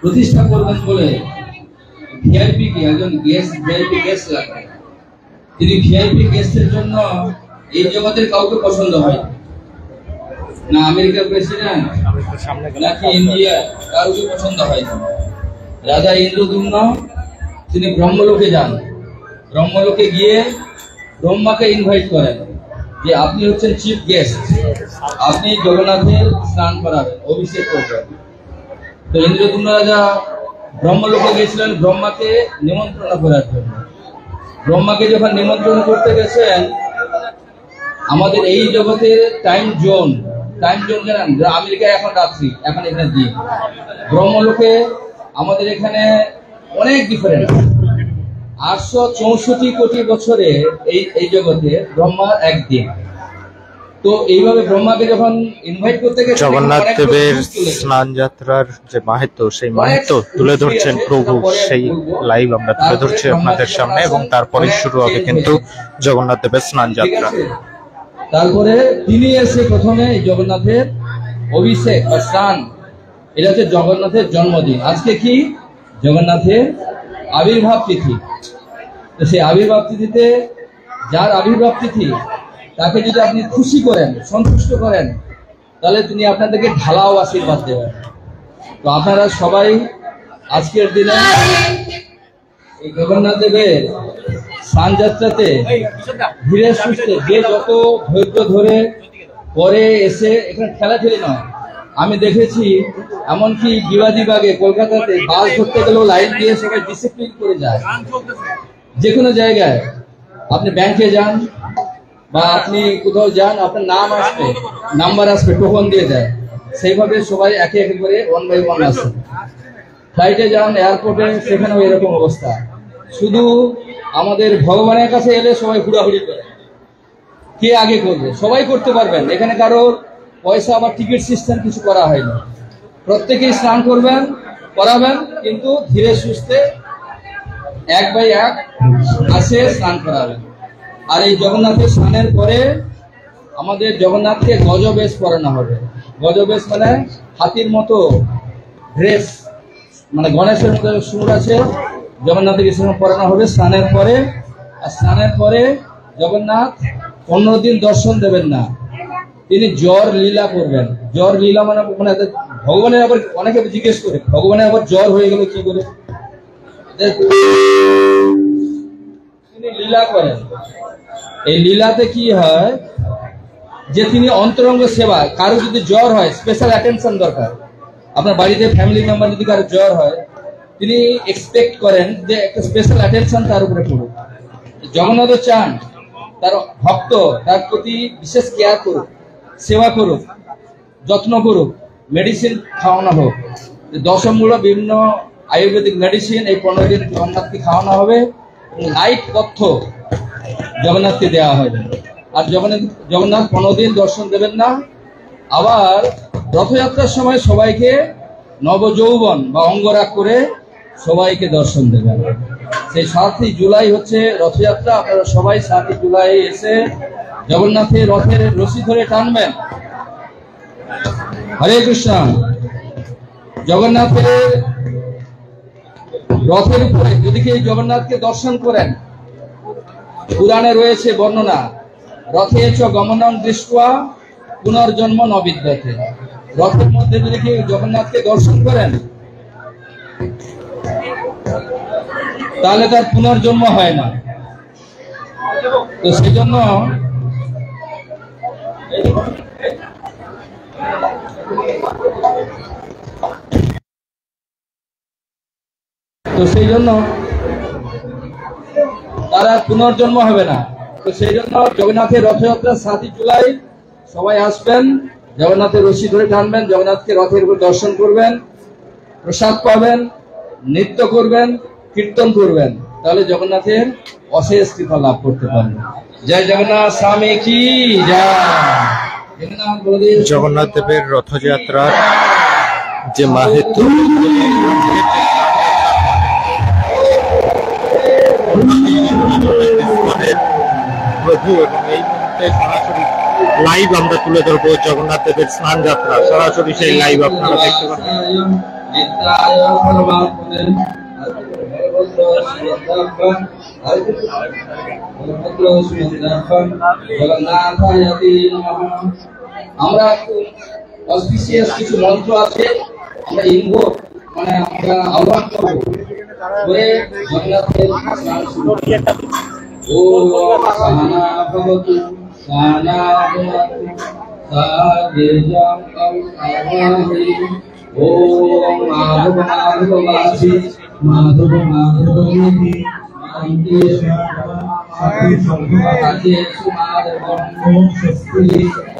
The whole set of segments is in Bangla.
প্রতিষ্ঠা করবেন বলে ভিআইপি কে একজন গেস্ট ভিআইপি গেস্ট রাখেন। তিনি ভিআইপি গেস্টের জন্য এই জগতের কাউকে পছন্দ হয় না, আমেরিকার প্রেসিডেন্ট নাকি ইন্ডিয়া কাউকে পছন্দ হয় না। রাজা ইন্দ্রদ্যুম্ন তিনি ব্রহ্মলোকে যান, ব্রহ্মলোকে গিয়ে ব্রহ্মাকে ইনভাইট করেন যে আপনি হচ্ছেন চিফ গেস্ট, আপনি জগন্নাথের স্নান করাবেন, অভিষেক করবেন। তো ইন্দ্রদ্যুম্ন রাজা ব্রহ্মলোকে গেছিলেন ব্রহ্মাকে নিমন্ত্রণ করার জন্য। ব্রহ্মাকে যখন নিমন্ত্রণ করতে গেছেন, আমাদের এই জগতের টাইম জোন জানেন, আমেরিকায় এখন রাত্রি, এখন এখানে দিন। ব্রহ্মলোকে আমাদের এখানে অনেক ডিফারেন্ট। 864 কোটি বছরে এই জগতে ব্রহ্মার একদিন। তো এইভাবে ব্রহ্মাকে যখন ইনভাইট করতে গেছে, জগন্নাথ দেবের স্নান যাত্রার যে মাহাত্ম্য, সেই মাহাত্ম্য তুলে ধরছেন প্রভু, সেই লাইভ আমরা তুলে ধরছি আপনাদের সামনে। এবং তারপরে শুরু হবে কিন্তু জগন্নাথ দেবের স্নান যাত্রা। তারপরে তিনি এসে প্রথমে জগন্নাথের অভিষেক বা স্নান, এটা হচ্ছে জগন্নাথের জন্মদিন। আজকে কি জগন্নাথের আবির্ভাব তিথি। তো সেই আবির্ভাব তিথিতে, যার আবির্ভাব তিথি, তাকে যদি আপনি খুশি করেন, সন্তুষ্ট করেন, তাহলে তিনি আপনাদেরকে ঢালাও আশীর্বাদ দেবেন। তো আপনারা সবাই আজকের দিনে এই জগন্নাথ দেবের স্নান যাত্রাতে ধীরে সুস্থে, যে যত ধৈর্য ধরে পরে এসে, এখানে ঠেলাঠেলি নয়। আমি দেখেছি এমনকি বিবাদীবাগে কলকাতাতে বাস ধরতে গেলেও লাইন দিয়ে সবাই ডিসিপ্লিন করে যায়। যে কোনো জায়গায় আপনি ব্যাংকে যান বা আপনি কোথাও যান, আপনার নাম আসবে, নাম্বার আসবে, টোকন দিয়ে দেয়, সেইভাবে সবাই একে একে করে 1 বাই 1 আসে। ফ্লাইটে যান, এয়ারপোর্টে, সেখানেও এরকম অবস্থা। শুধু আমাদের ভগবানের কাছে এলে সবাই হুড়াহুড়ি করে, কে আগে করবে, সবাই করতে পারবেন। এখানে কারোর পয়সা বা টিকিট সিস্টেম কিছু করা হয়নি। প্রত্যেকেই স্নান করবেন, করাবেন, কিন্তু ধীরে সুস্থে 1 বাই 1 আসে স্নান করাবেন। আর এই জগন্নাথের স্নানের পরে আমাদের জগন্নাথকে গজবেশ পরানো হবে। গজবেশ মানে হাতির মতো ড্রেস, মানে গণেশের মতো সুর আছে, জগন্নাথকে সেরকম পরানো হবে স্নানের পরে। আর স্নানের পরে জগন্নাথ 15 দিন দর্শন দেবেন না, তিনি জ্বর লীলা করবেন। জ্বর লীলা মানে ভগবানের, আবার অনেকে জিজ্ঞেস করে ভগবানের আবার জ্বর হয়ে গেল কি করে, তিনি লীলা করেন। এই লীলাতে কি হয় যে তিনি অন্তরঙ্গ সেবা, কারো যদি জ্বর হয়, স্পেশাল অ্যাটেনশন দরকার। আপনার বাড়িতে ফ্যামিলি মেম্বার যদি কারো জ্বর হয়, তিনি এক্সপেক্ট করেন যে একটা স্পেশাল অ্যাটেনশন তার উপরে পড়ুক। জগন্নাথ চান তার ভক্ত তার প্রতি বিশেষ কেয়ার করুক, সেবা করুক, যত্ন করুক, মেডিসিন খাওয়ানো হোক। দশমূল বিভিন্ন আয়ুর্বেদিক মেডিসিন এই 15 দিন জগন্নাথকে খাওয়ানো হবে। লাইট পথ্য জগন্নাথকে দেওয়া হবে। আর জগন্নাথ 15 দিন দর্শন দেবেন না। আবার রথযাত্রার সময় সবাইকে নবযৌবন বা অঙ্গরাগ করে সবাইকে দর্শন দেবেন। সেই 7ই জুলাই হচ্ছে রথযাত্রা। আপনারা সবাই 7ই জুলাই এসে জগন্নাথের রথের রশি ধরে টানবেন। হরে কৃষ্ণ। জগন্নাথের রথের উপরে যদি কেউ জগন্নাথকে দর্শন করেন, পুরাণে রয়েছে বর্ণনা, রথে চ গমনং দৃষ্টা পুনর্জন্ম ন বিদ্যতে। রথের মধ্যে যদি কেউ জগন্নাথকে দর্শন করেন, তাহলে তার পুনর্জন্ম হয় না। তো সেজন্য তারা পুনর্জন্ম হবে না। তো সেই জন্য জগন্নাথের রথযাত্রা 7ই জুলাই সবাই আসবেন, জগন্নাথের রশি ধরে টানবেন, জগন্নাথকে রথের উপর দর্শন করবেন, প্রসাদ পাবেন, নৃত্য করবেন, কীর্তন করবেন, তাহলে জগন্নাথের অশেষ কৃপা লাভ করতে পারবেন। জয় জগন্নাথ স্বামী কি জয়। জগন্নাথ দেবের রথযাত্রার যে মাহাত্ম্য, প্রভু, এবং এই মুহূর্তে সরাসরি লাইভ আমরা তুলে ধরবো জগন্নাথ দেবের স্নান যাত্রা। সরাসরি সেই লাইভ আপনারা দেখতে পাবেন। নিত্যায় পরমাত্মনে আমরা অসপিসিয়াস কিছু মন্ত্র আছে, আমরা ইনভোক মানে আমরা আহ্বান করব করে জগন্নাথের স্নান শুরু করব। ওম সহনা ভবতু সহনা ভুনাতু সাবেজং আবাহি। ওম মাধব মাধব বাসি মাধব মাধব নিধি ওম স্বস্তি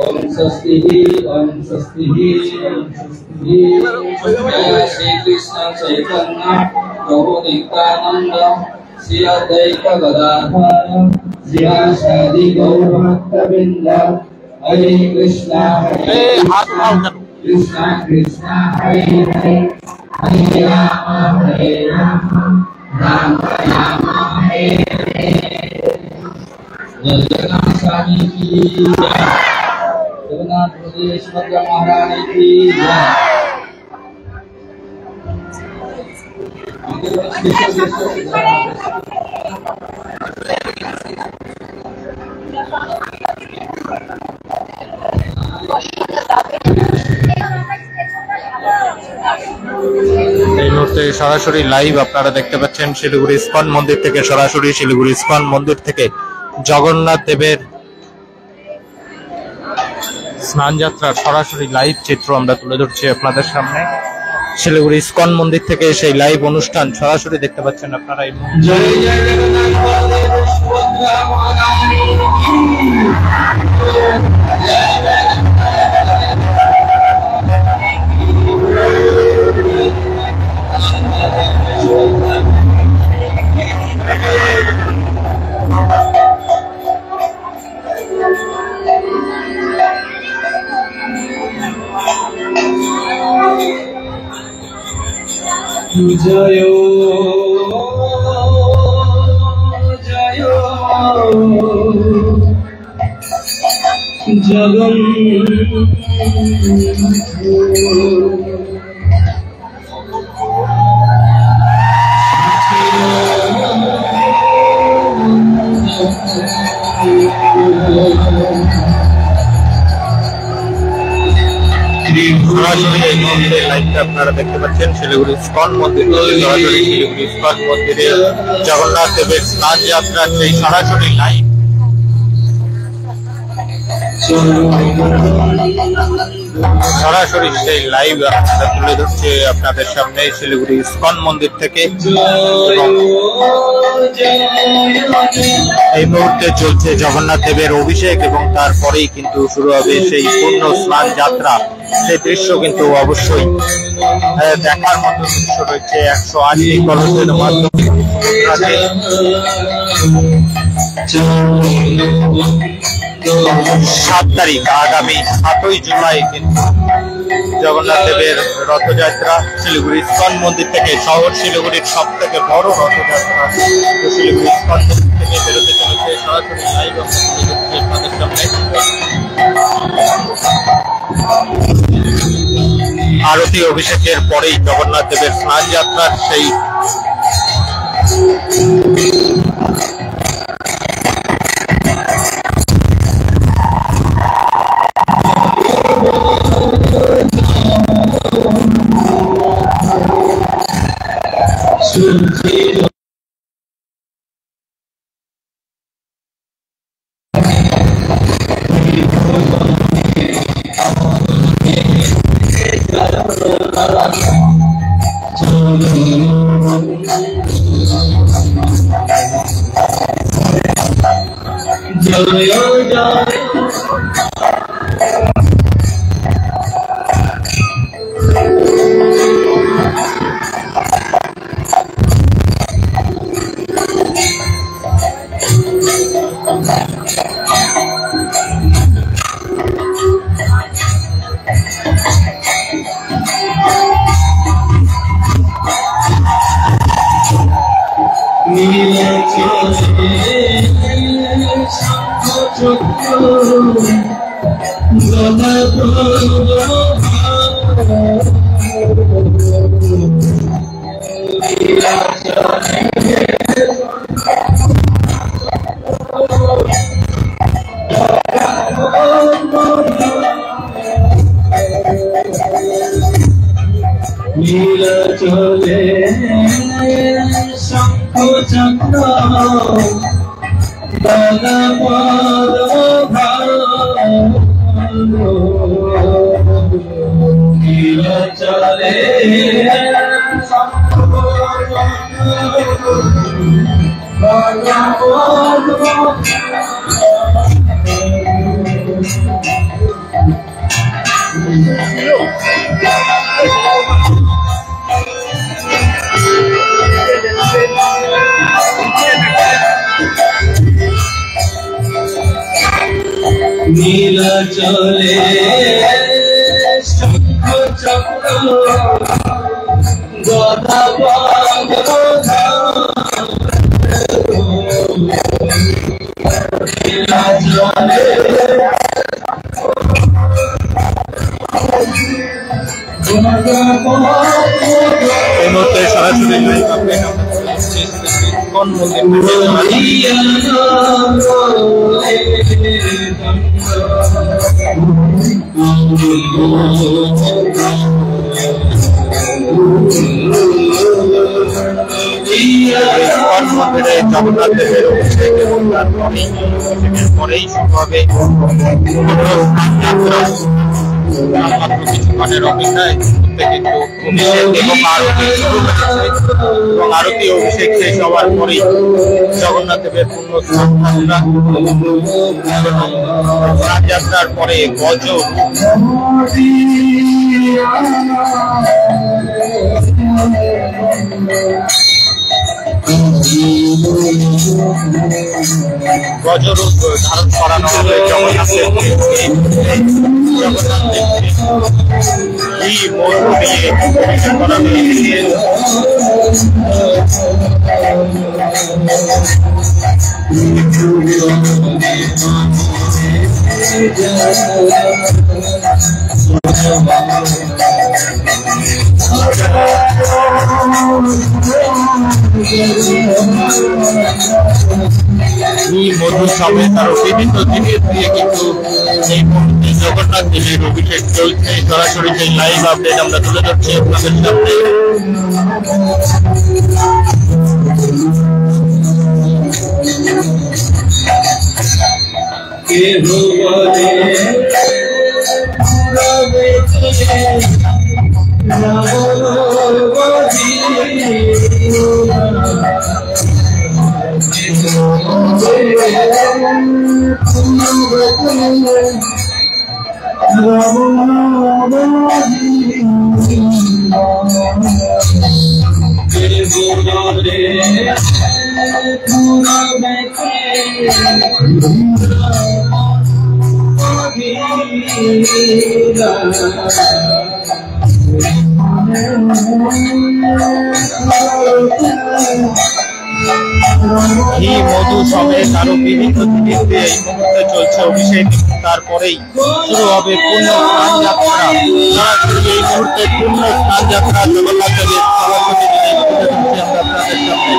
ওম স্বস্তি ওম স্বস্তি। শ্রী কৃষ্ণ চৈতন্য প্রভু নিত্যানন্দ শ্রী অদ্বৈত গদাধর শ্রীবাসাদি গৌরভক্তবৃন্দ। হরে কৃষ্ণ হরে কৃষ্ণ কৃষ্ণ হরে হরে হরে রাম রাম রাম হরে হরে। जगन्नाथ स्वामी की जय, जगन्नाथ प्रदेश महारानी की जय। এই মুহূর্তে সরাসরি লাইভ আপনারা দেখতে পাচ্ছেন শিলিগুড়ি ইস্কন মন্দির থেকে, সরাসরি শিলিগুড়ি ইস্কন মন্দির থেকে জগন্নাথ দেবের স্নান যাত্রার সরাসরি লাইভ চিত্র আমরা তুলে ধরছি আপনাদের সামনে। শিলিগুড়ি ইস্কন মন্দির থেকে সেই লাইভ অনুষ্ঠান সরাসরি দেখতে পাচ্ছেন আপনারা এই মুহূর্তে। জয় জয় জগন্নাথ বলদেব সুভদ্রা মহারানী কি জয় জয় সরাসরি এই মুহূর্তে লাইভটা আপনারা দেখতে পাচ্ছেন শিলিগুড়ি ইস্কন মন্দির থেকে, সরাসরি শিলিগুড়ি ইস্কন মন্দিরে জগন্নাথ দেবের স্নান যাত্রার সেই সরাসরি লাইভ। সরাসরি সেই লাইভ আমরা তুলে ধরছি আপনাদের সামনে শিলিগুড়ি ইস্কন মন্দির থেকে। এই মুহূর্তে চলছে জগন্নাথ দেবের অভিষেক এবং তারপরেই কিন্তু শুরু হবে সেই পূর্ণ স্নান যাত্রা। সেই দৃশ্য কিন্তু অবশ্যই দেখার মতো দৃশ্য রয়েছে। 108টি কলসের মাধ্যমে 7 তারিখ আগামী 7ই জুলাই কিন্তু জগন্নাথ দেবের রথযাত্রা শিলিগুড়ি ইস্কন মন্দির থেকে। শহর শিলিগুড়ির সব থেকে বড় রথযাত্রা শিলিগুড়ি ইস্কন মন্দির থেকে বেরোতে চলেছে। সরাসরি লাইভ আপনাদের সামনে। আরতি অভিষেকের পরেই জগন্নাথ দেবের স্নান যাত্রার সেই নীলাচলে শঙ্খ চক্র দাদা নীলাচলে নীলাচলে শঙ্খ চক্র গদা এই মুহূর্তে সরাসরি কোন মন্দিরে জগন্নাথ দেবের অভিষেক এবং পরেই শুরু হবে কিছুক্ষণের অপেক্ষায় কিন্তু অভিষেক এবং আরতি শুরু হয়েছে এবং আরতি অভিষেক শেষ হওয়ার পরেই জগন্নাথ দেবের পূর্ণ যাত্রার পরে গজর গজরূপ ধারণ করানো হবে জগন্নাথের এই মধ্য দিয়ে করানো হয়েছে। এই মধুর সমেত আরো বিভিন্ন জিনিস দিয়ে কিন্তু এই মুহূর্তে জগন্নাথ দেবের অভিষেক চলছে। সরাসরি সেই লাইভ আপডেট আমরা তুলে ধরছি আপনাদের সামনে। এই মধু সমেত আরো বিভিন্ন জিনিস দিয়ে এই মুহূর্তে চলছে অভিষেক। তারপরেই শুরু হবে পূর্ণ স্নান যাত্রা। এই মুহূর্তে পূর্ণ স্নান যাত্রা জগন্নাথ দেবের সরাসরি আমরা আপনাদের সামনে।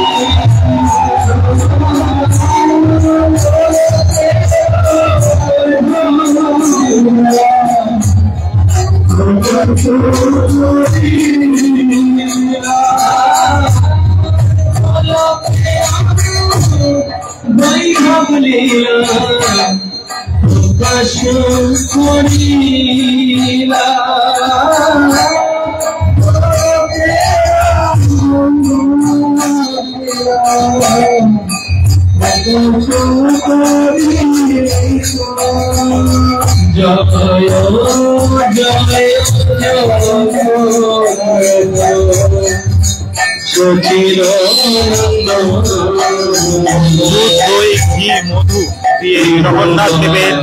মধু দিয়ে জগন্নাথ দেবের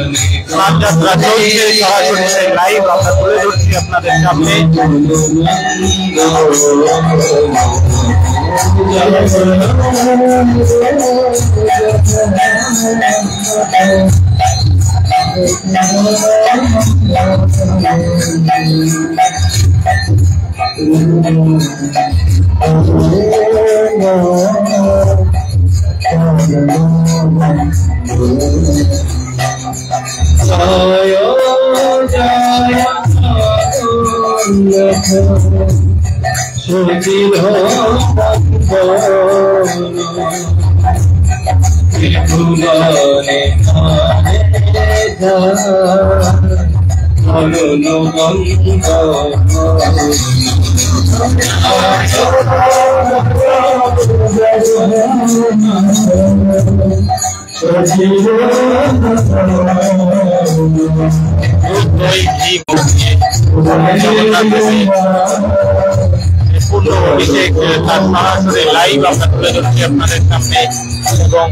স্নান যাত্রা চলছে। সরাসরি সেই লাইভ আমরা তুলে ধরছি আপনাদের সামনে। পূর্ণ অভিষেক তার সরাসরি লাইভ আমরা তুলে ধরছি আপনাদের সামনে এবং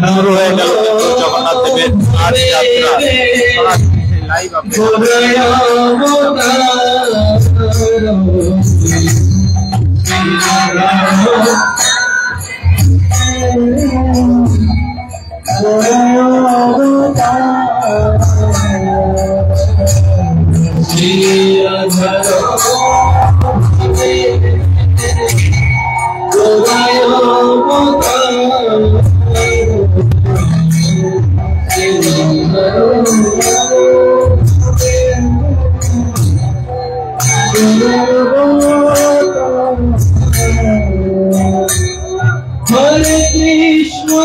শুরু হয়ে গেল জগন্নাথ দেবের আজ যাত্রা সরাসরি লাইভ Hare Krishna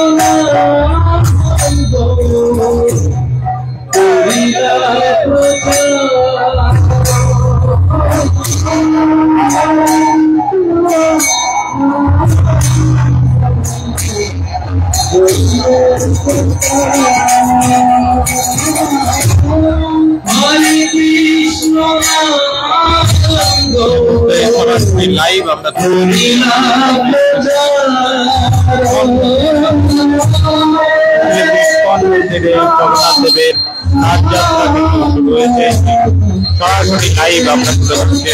লাইভ আমরা জগন্নাথ দেবের আজ যাত্রা কিন্তু শুরু হয়েছে সরাসরি লাইভ আমরা তুলে ধরছি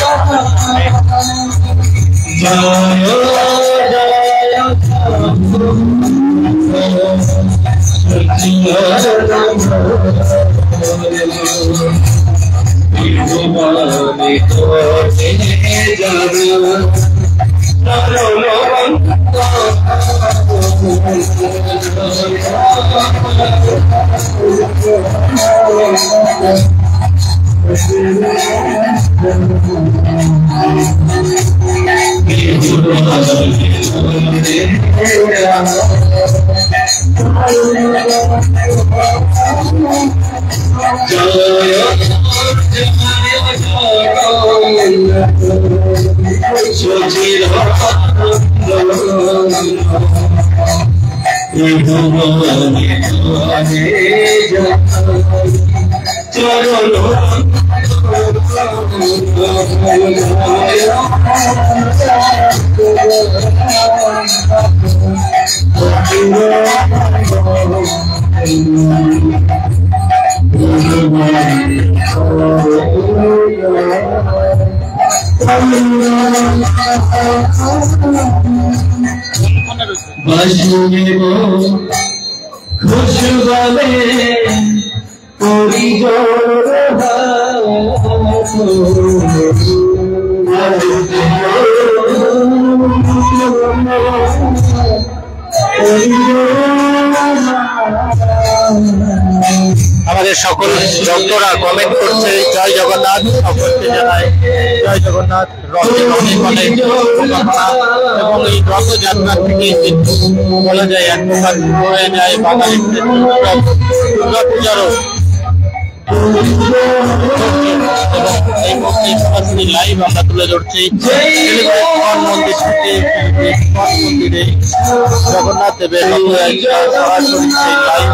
আমাদের সকল ভক্তরা কমেন্ট করছে জয় জগন্নাথ, সকলকে জানায় জয় জগন্নাথ। রথের অনেক অনেক শুভকামনা এবং এই রথযাত্রা থেকে বলা যায় এক প্রকার হয়ে যায় বাঙালির দুর্গাপূজারও এই মন্দির লাইভ আমরা তুলে ধরছি মন্দির থেকে মন্দিরে জগন্নাথ দেবের সরাসরি সেই লাইভ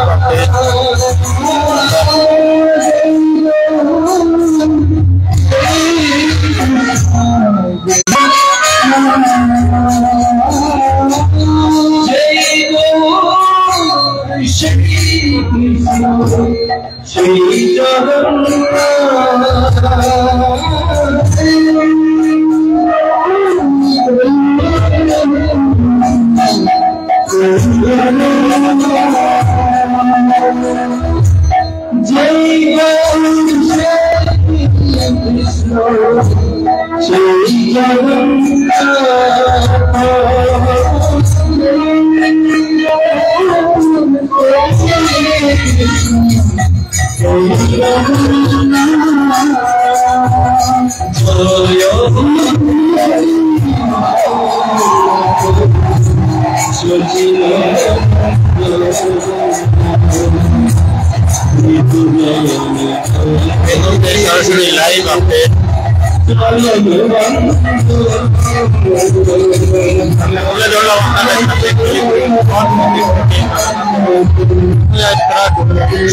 সরাসরি লাইভ আপডেট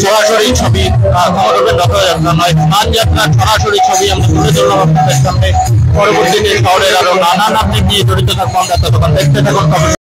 সরাসরি ছবি রথযাত্রা নয় স্নান যাত্রার সরাসরি ছবি আমরা তুলে ধরলাম আপনাদের সামনে। পরবর্তীতে শহরের আরো নানান আপডেট নিয়ে জড়িত থাকবো আমরা, ততক্ষণ দেখতে থাকুন।